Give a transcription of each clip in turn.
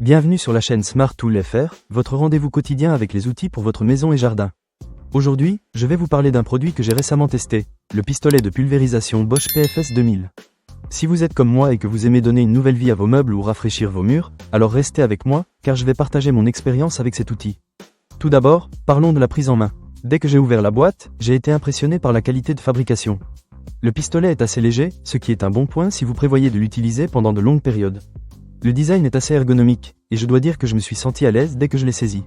Bienvenue sur la chaîne Smart Tool FR, votre rendez-vous quotidien avec les outils pour votre maison et jardin. Aujourd'hui, je vais vous parler d'un produit que j'ai récemment testé, le pistolet de pulvérisation Bosch PFS 2000. Si vous êtes comme moi et que vous aimez donner une nouvelle vie à vos meubles ou rafraîchir vos murs, alors restez avec moi, car je vais partager mon expérience avec cet outil. Tout d'abord, parlons de la prise en main. Dès que j'ai ouvert la boîte, j'ai été impressionné par la qualité de fabrication. Le pistolet est assez léger, ce qui est un bon point si vous prévoyez de l'utiliser pendant de longues périodes. Le design est assez ergonomique, et je dois dire que je me suis senti à l'aise dès que je l'ai saisi.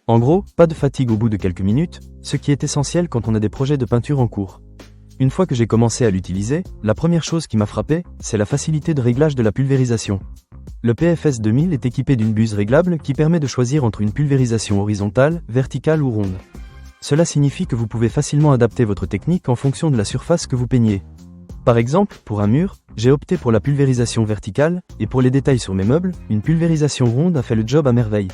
En gros, pas de fatigue au bout de quelques minutes, ce qui est essentiel quand on a des projets de peinture en cours. Une fois que j'ai commencé à l'utiliser, la première chose qui m'a frappé, c'est la facilité de réglage de la pulvérisation. Le PFS 2000 est équipé d'une buse réglable qui permet de choisir entre une pulvérisation horizontale, verticale ou ronde. Cela signifie que vous pouvez facilement adapter votre technique en fonction de la surface que vous peignez. Par exemple, pour un mur, j'ai opté pour la pulvérisation verticale, et pour les détails sur mes meubles, une pulvérisation ronde a fait le job à merveille.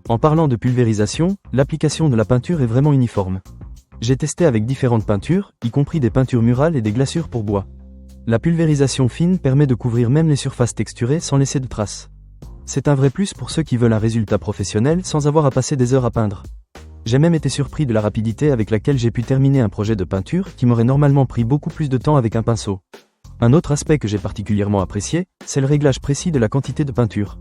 En parlant de pulvérisation, l'application de la peinture est vraiment uniforme. J'ai testé avec différentes peintures, y compris des peintures murales et des glaçures pour bois. La pulvérisation fine permet de couvrir même les surfaces texturées sans laisser de traces. C'est un vrai plus pour ceux qui veulent un résultat professionnel sans avoir à passer des heures à peindre. J'ai même été surpris de la rapidité avec laquelle j'ai pu terminer un projet de peinture qui m'aurait normalement pris beaucoup plus de temps avec un pinceau. Un autre aspect que j'ai particulièrement apprécié, c'est le réglage précis de la quantité de peinture.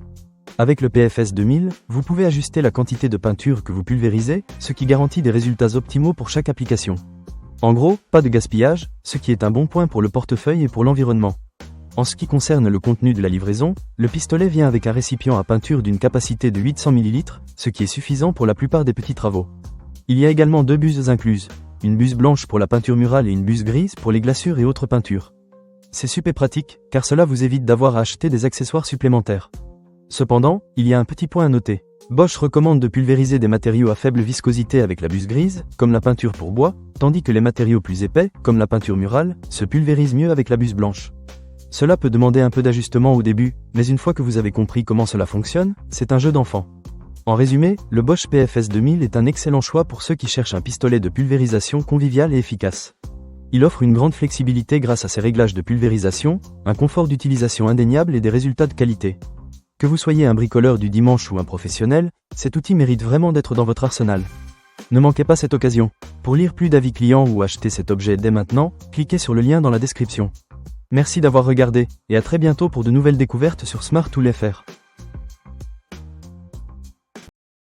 Avec le PFS 2000, vous pouvez ajuster la quantité de peinture que vous pulvérisez, ce qui garantit des résultats optimaux pour chaque application. En gros, pas de gaspillage, ce qui est un bon point pour le portefeuille et pour l'environnement. En ce qui concerne le contenu de la livraison, le pistolet vient avec un récipient à peinture d'une capacité de 800 ml, ce qui est suffisant pour la plupart des petits travaux. Il y a également deux buses incluses, une buse blanche pour la peinture murale et une buse grise pour les glaçures et autres peintures. C'est super pratique, car cela vous évite d'avoir à acheter des accessoires supplémentaires. Cependant, il y a un petit point à noter. Bosch recommande de pulvériser des matériaux à faible viscosité avec la buse grise, comme la peinture pour bois, tandis que les matériaux plus épais, comme la peinture murale, se pulvérisent mieux avec la buse blanche. Cela peut demander un peu d'ajustement au début, mais une fois que vous avez compris comment cela fonctionne, c'est un jeu d'enfant. En résumé, le Bosch PFS 2000 est un excellent choix pour ceux qui cherchent un pistolet de pulvérisation convivial et efficace. Il offre une grande flexibilité grâce à ses réglages de pulvérisation, un confort d'utilisation indéniable et des résultats de qualité. Que vous soyez un bricoleur du dimanche ou un professionnel, cet outil mérite vraiment d'être dans votre arsenal. Ne manquez pas cette occasion. Pour lire plus d'avis clients ou acheter cet objet dès maintenant, cliquez sur le lien dans la description. Merci d'avoir regardé, et à très bientôt pour de nouvelles découvertes sur Smart Tool FR.